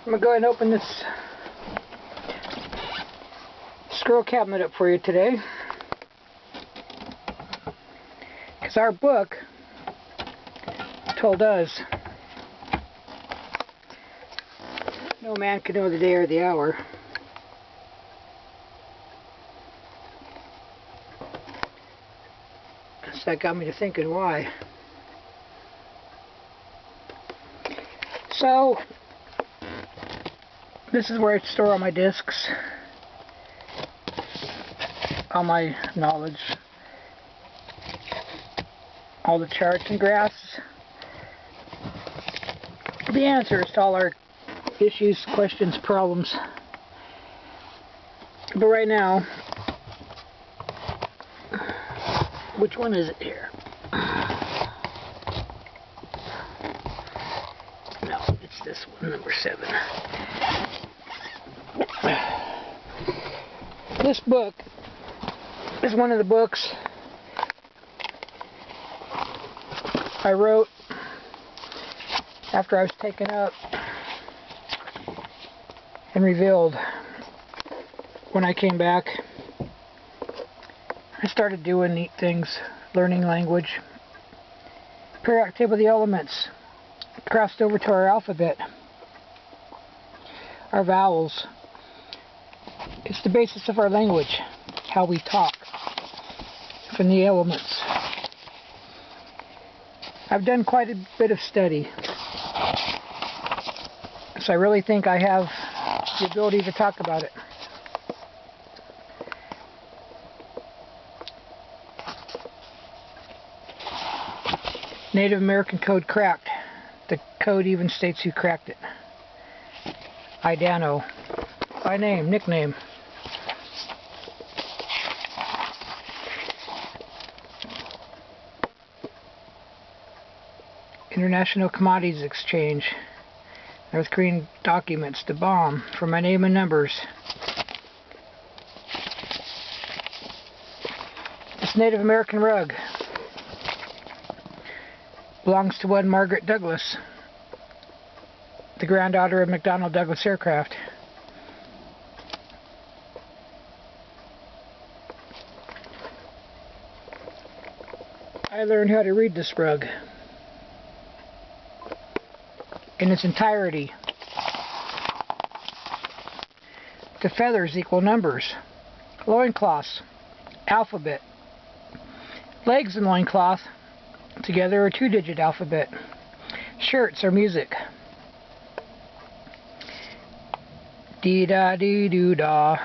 I'm going to go ahead and open this scroll cabinet up for you today. Because our book told us no man can know the day or the hour. So that got me to thinking why. So this is where I store all my discs, all my knowledge, all the charts and graphs, the answers to all our issues, questions, problems. But right now, which one is it here? No, it's this one, number 7. This book is one of the books I wrote after I was taken up and revealed. When I came back, I started doing neat things, learning language, periodic table of the elements, crossed over to our alphabet, our vowels. It's the basis of our language, how we talk, from the elements. I've done quite a bit of study, so I really think I have the ability to talk about it. Native American code cracked. The code even states who cracked it. Idano. By name, nickname. International Commodities Exchange. North Korean documents to bomb for my name and numbers. This Native American rug belongs to one Margaret Douglas, the granddaughter of McDonnell Douglas Aircraft. I learned how to read this rug in its entirety. The feathers equal numbers. Loincloths, alphabet. Legs and loincloth together are 2-digit alphabet. Shirts are music. Dee da dee doo da.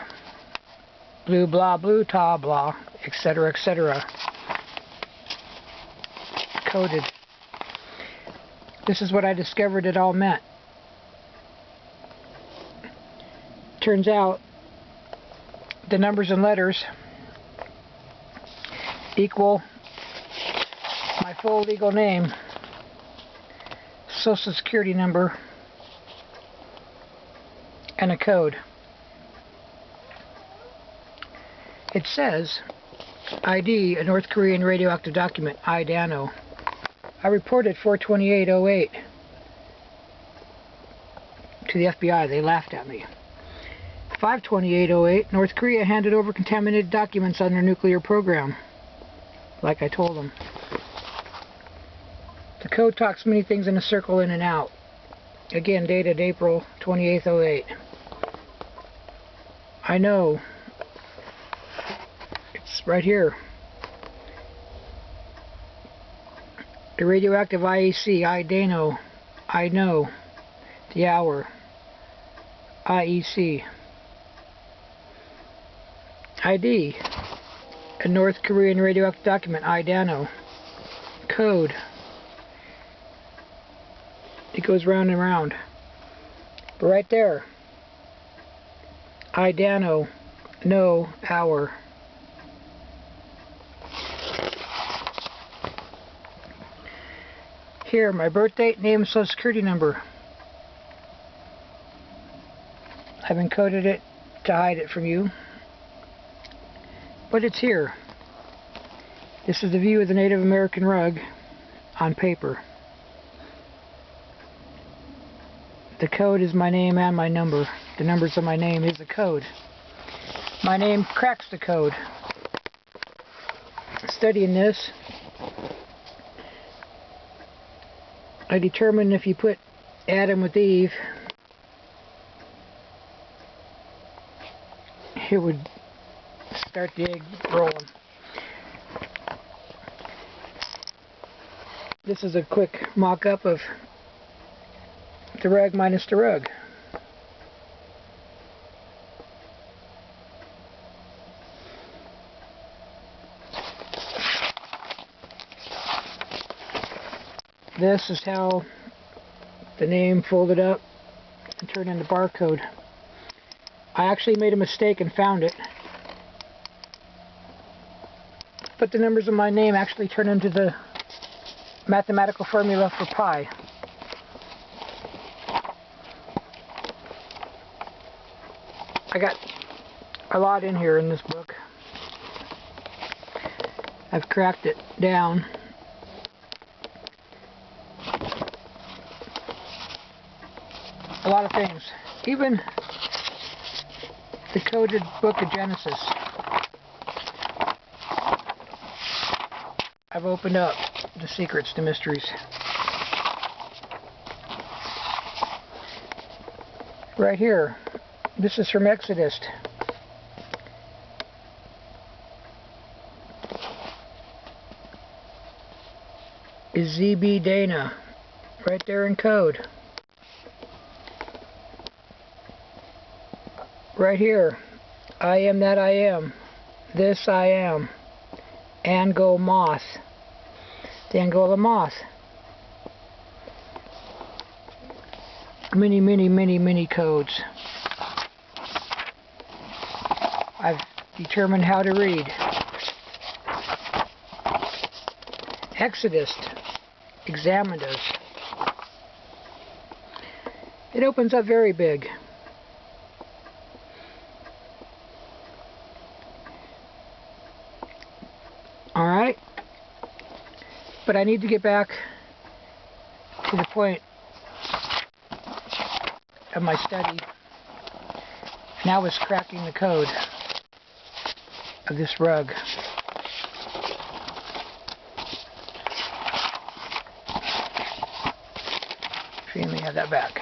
Blue blah blue ta blah, etc., etc. Coded. This is what I discovered it all meant. Turns out the numbers and letters equal my full legal name, social security number, and a code. It says ID, a North Korean radioactive document, IDANO. I reported 42808 to the FBI. They laughed at me. 52808, North Korea handed over contaminated documents on their nuclear program, like I told them. The code talks many things in a circle, in and out. Again, dated April 28th, 08. I know. It's right here. The radioactive IEC, IDANO, I know, the hour, IEC. ID, a North Korean radioactive document, IDANO. Code, it goes round and round. But right there, IDANO, no, hour. Here, my birth date, name, social security number. I've encoded it to hide it from you, but it's here. This is the view of the Native American rug on paper. The code is my name and my number. The numbers of my name is the code. My name cracks the code. Studying this, I determined if you put Adam with Eve, it would start the egg rolling. This is a quick mock-up of the rug minus the rug. This is how the name folded up and turned into barcode. I actually made a mistake and found it. But the numbers of my name actually turn into the mathematical formula for pi. I got a lot in here in this book. I've cracked it down. A lot of things. Even the coded book of Genesis. I've opened up the secrets, the mysteries. Right here. This is from Exodus. Is ZB Dana. Right there in code. Right here. I am that I am. This I am. Ango Moth. The Angola moth. Many, many, many, many codes. I've determined how to read. Exodus examined us. It opens up very big. Alright, but I need to get back to the point of my study, and I was cracking the code of this rug. See, let me have that back.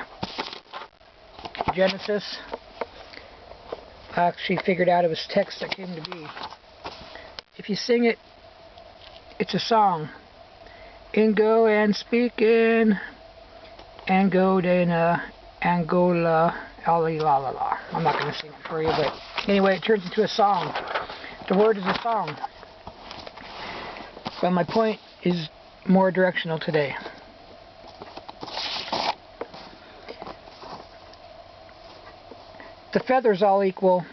Genesis, I actually figured out it was text that came to be. If you sing it, it's a song. In go and speak in Ango Dana Angola Ali la la la. I'm not going to sing it for you, but anyway, it turns into a song. The word is a song. But my point is more directional today. The feathers all equal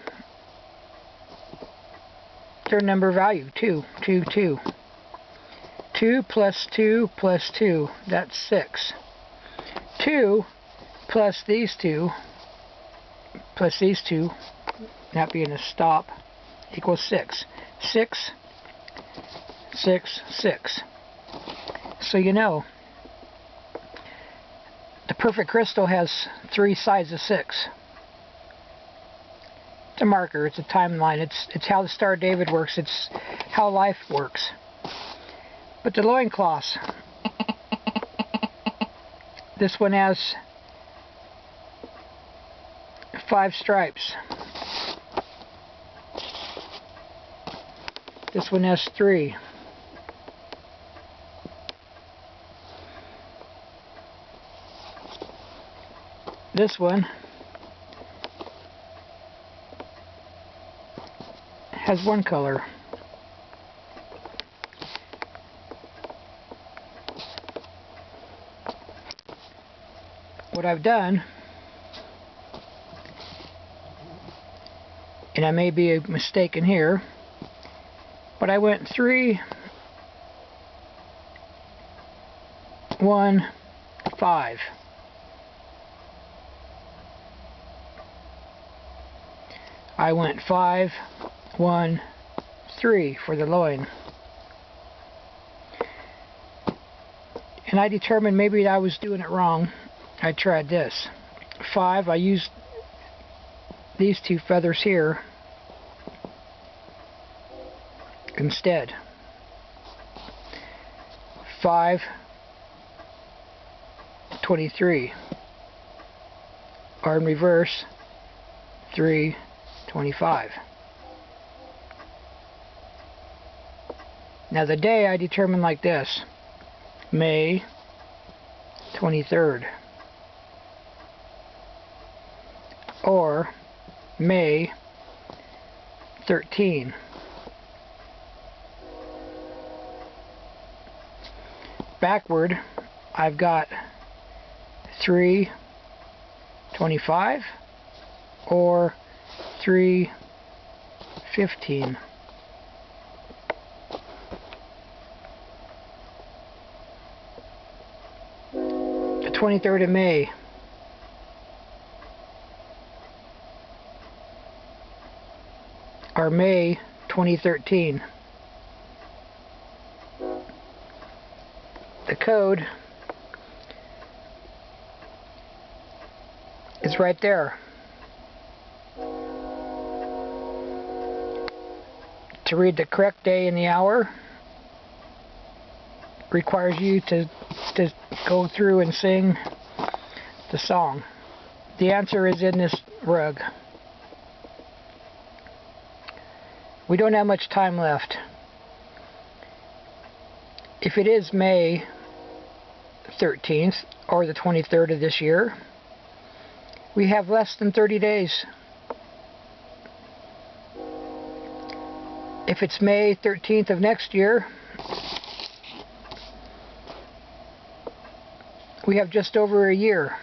their number value, 2, 2, 2. 2 plus 2 plus 2, that's 6. 2 plus these two, that being a stop, equals 6. 6, 6, 6. So you know, the perfect crystal has 3 sides of 6. It's a marker, it's a timeline, it's how the Star of David works, it's how life works. But the loincloths, this one has 5 stripes. This one has 3. This one has 1 color. What I've done, and I may be a mistake in here, but I went 3, 1, 5. I went 5, 1, 3 for the loin. And I determined maybe I was doing it wrong. I tried this. 5, I used these 2 feathers here instead. 5, 23, or in reverse, 3, 25. Now the day I determined like this: May 23rd, or May 13. Backward, I've got 3/25 or 3/15. The 23rd of May. Or May 2013. The code is right there. To read the correct day and the hour requires you to go through and sing the song. The answer is in this rug. We don't have much time left. If it is May 13th or the 23rd of this year, we have less than 30 days. If it's May 13th of next year, we have just over a year.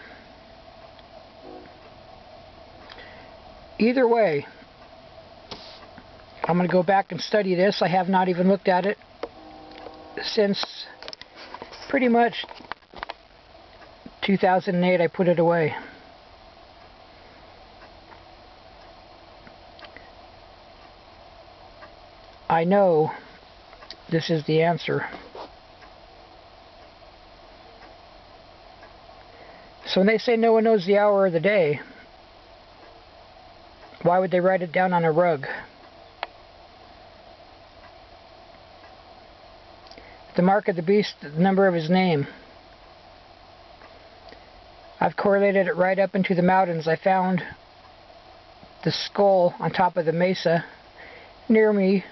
Either way, I'm going to go back and study this. I have not even looked at it since pretty much 2008. I put it away. I know this is the answer. So when they say no one knows the hour or the day, why would they write it down on a rug? The mark of the beast, the number of his name. I've correlated it right up into the mountains. I found the skull on top of the mesa near me.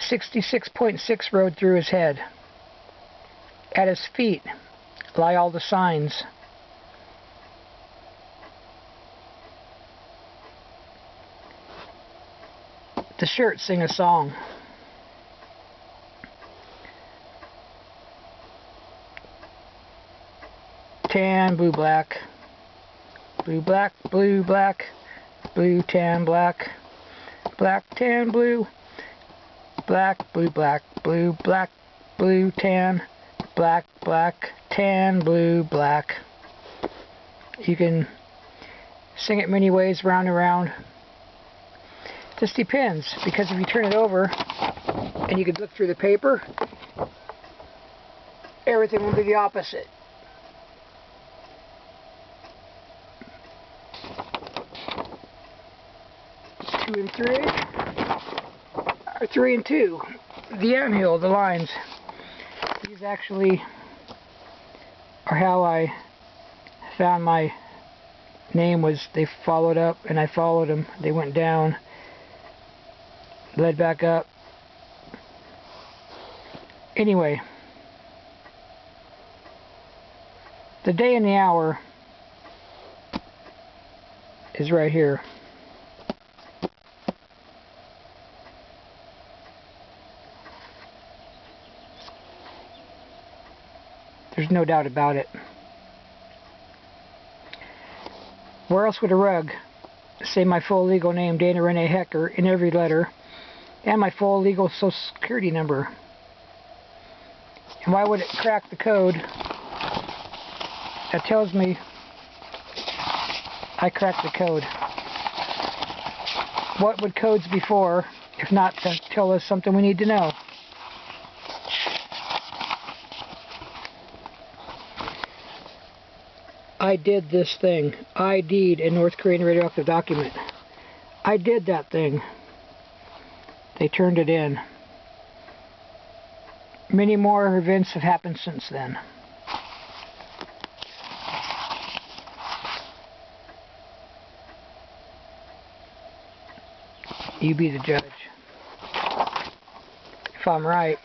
66.6 rode through his head. At his feet lie all the signs. The shirts sing a song. Tan, blue, black. Blue, black, blue, black. Blue, tan, black. Black, tan, blue. Black, blue, black, blue, black, blue, tan. Black, black, tan, blue, black. You can sing it many ways, round and round. This depends, because if you turn it over and you can look through the paper, everything will be the opposite. Two and three, or 3 and 2. The anthill, the lines. These actually are how I found my name. Was they followed up and I followed them. They went down, led back up. Anyway, the day and the hour is right here. There's no doubt about it. Where else would a rug say my full legal name, Dana Renee Hecker, in every letter, and my full legal social security number? And why would it crack the code that tells me I cracked the code? What would codes be for if not to tell us something we need to know? I did this thing. ID'd in North Korean radioactive document. I did that thing. They turned it in. Many more events have happened since then. You be the judge. If I'm right,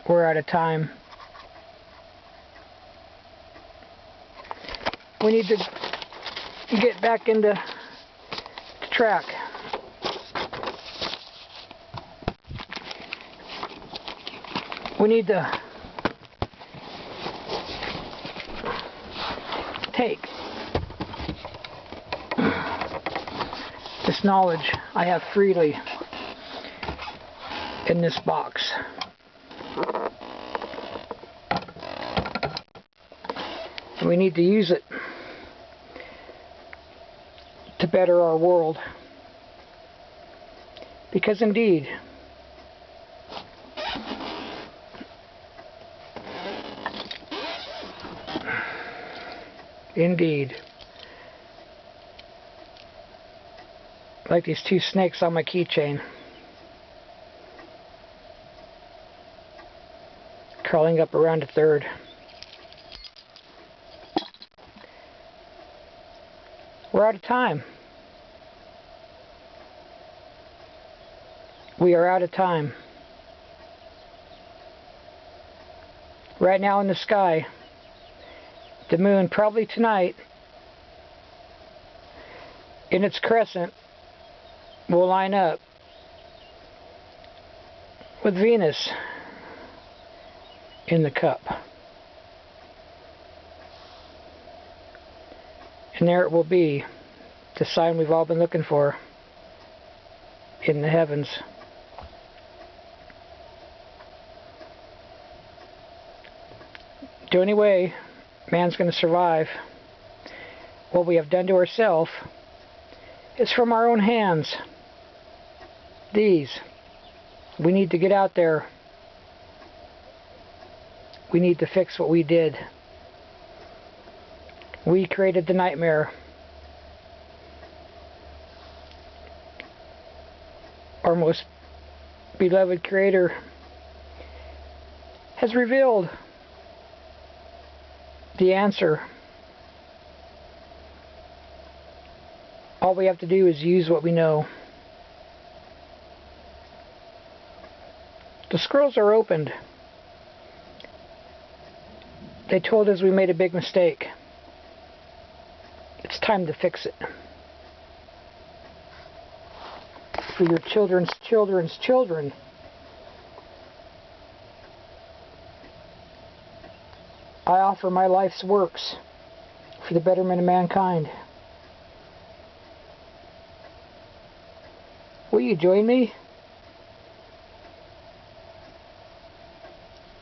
we're out of time. We need to get back into the track. We need to take this knowledge I have freely in this box. And we need to use it to better our world. Because indeed, like these two snakes on my keychain, crawling up around a third. We're out of time. We are out of time. Right now in the sky, the moon probably tonight in its crescent will line up with Venus in the cup. And there it will be, the sign we've all been looking for in the heavens. The only way man's going to survive what we have done to ourselves is from our own hands. These. We need to get out there. We need to fix what we did. We created the nightmare. Our most beloved Creator has revealed the answer. All we have to do is use what we know. The scrolls are opened. They told us we made a big mistake. It's time to fix it. For your children's children's children. I offer my life's works for the betterment of mankind. Will you join me?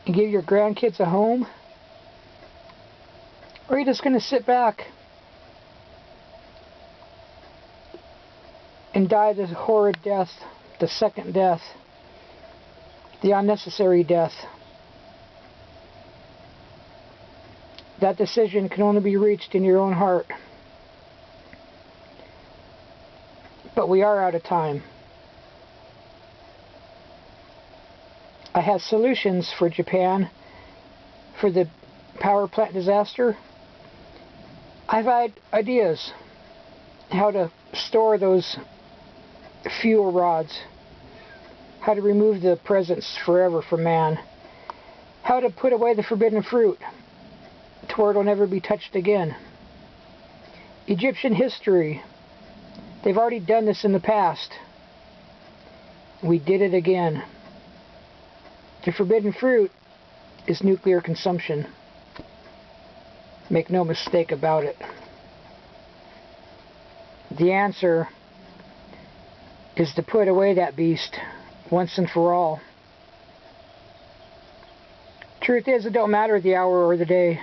And give your grandkids a home? Or are you just going to sit back and die the horrid death, the second death, the unnecessary death? That decision can only be reached in your own heart. But we are out of time. I have solutions for Japan, for the power plant disaster. I've had ideas how to store those fuel rods, how to remove the presence forever from man, how to put away the forbidden fruit to where it'll never be touched again. Egyptian history, they've already done this in the past. We did it again. The forbidden fruit is nuclear consumption. Make no mistake about it. The answer is to put away that beast once and for all. Truth is, it don't matter the hour or the day.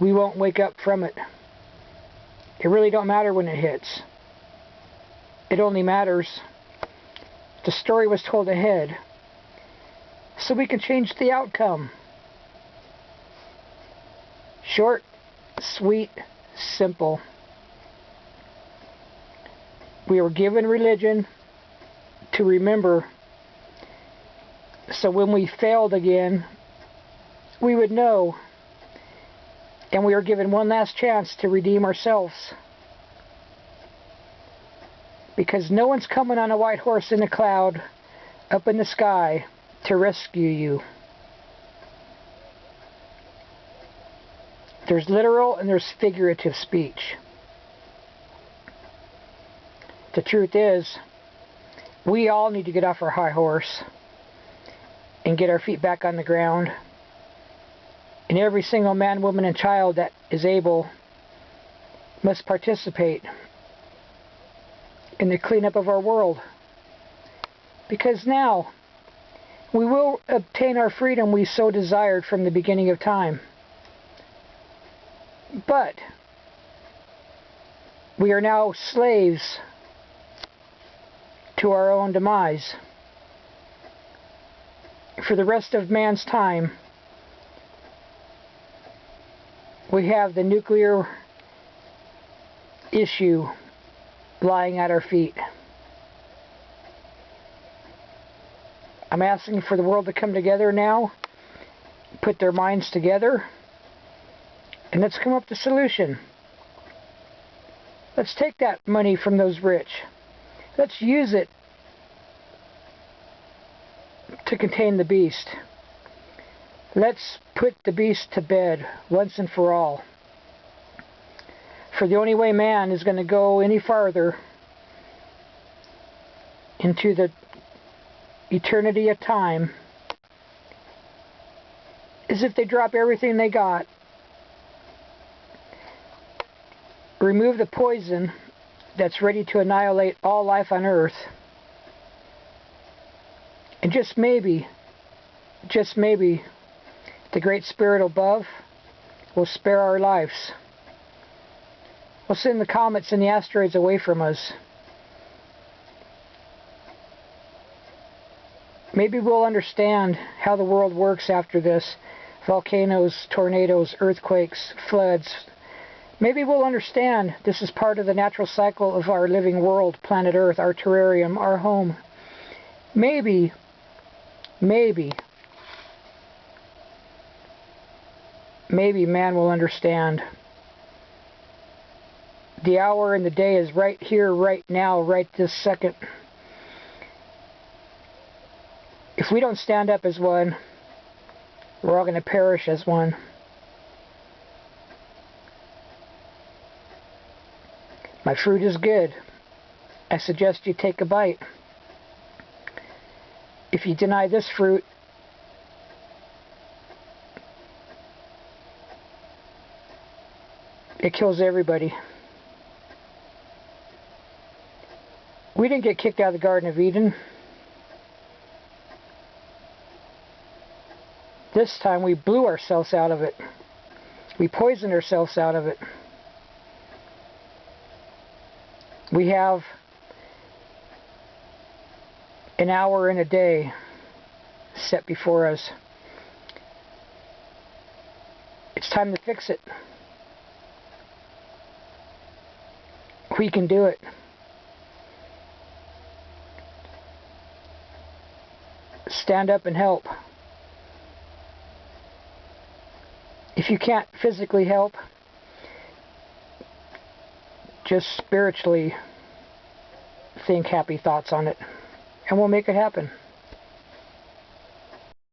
We won't wake up from it. It really don't matter when it hits. It only matters the story was told ahead so we can change the outcome. Short, sweet, simple. We were given religion to remember, so when we failed again, we would know, and we were given one last chance to redeem ourselves. Because no one's coming on a white horse in a cloud up in the sky to rescue you. There's literal and there's figurative speech. The truth is, we all need to get off our high horse and get our feet back on the ground. And every single man, woman, and child that is able must participate in the cleanup of our world. Because now, we will obtain our freedom we so desired from the beginning of time. But we are now slaves to our own demise. For the rest of man's time, we have the nuclear issue lying at our feet. I'm asking for the world to come together now, put their minds together, and let's come up with a solution. Let's take that money from those rich. Let's use it to contain the beast. Let's put the beast to bed once and for all. For the only way man is going to go any farther into the eternity of time is if they drop everything they got, remove the poison that's ready to annihilate all life on earth, and just maybe, the Great Spirit above will spare our lives. We'll send the comets and the asteroids away from us. Maybe we'll understand how the world works after this. Volcanoes, tornadoes, earthquakes, floods. Maybe we'll understand this is part of the natural cycle of our living world, planet Earth, our terrarium, our home. Maybe man will understand. The hour and the day is right here, right now, right this second. If we don't stand up as one, we're all going to perish as one. My fruit is good. I suggest you take a bite. If you deny this fruit, it kills everybody. We didn't get kicked out of the Garden of Eden. This time we blew ourselves out of it. We poisoned ourselves out of it. We have an hour and a day set before us. It's time to fix it. We can do it. Stand up and help. If you can't physically help, just spiritually think happy thoughts on it, and we'll make it happen.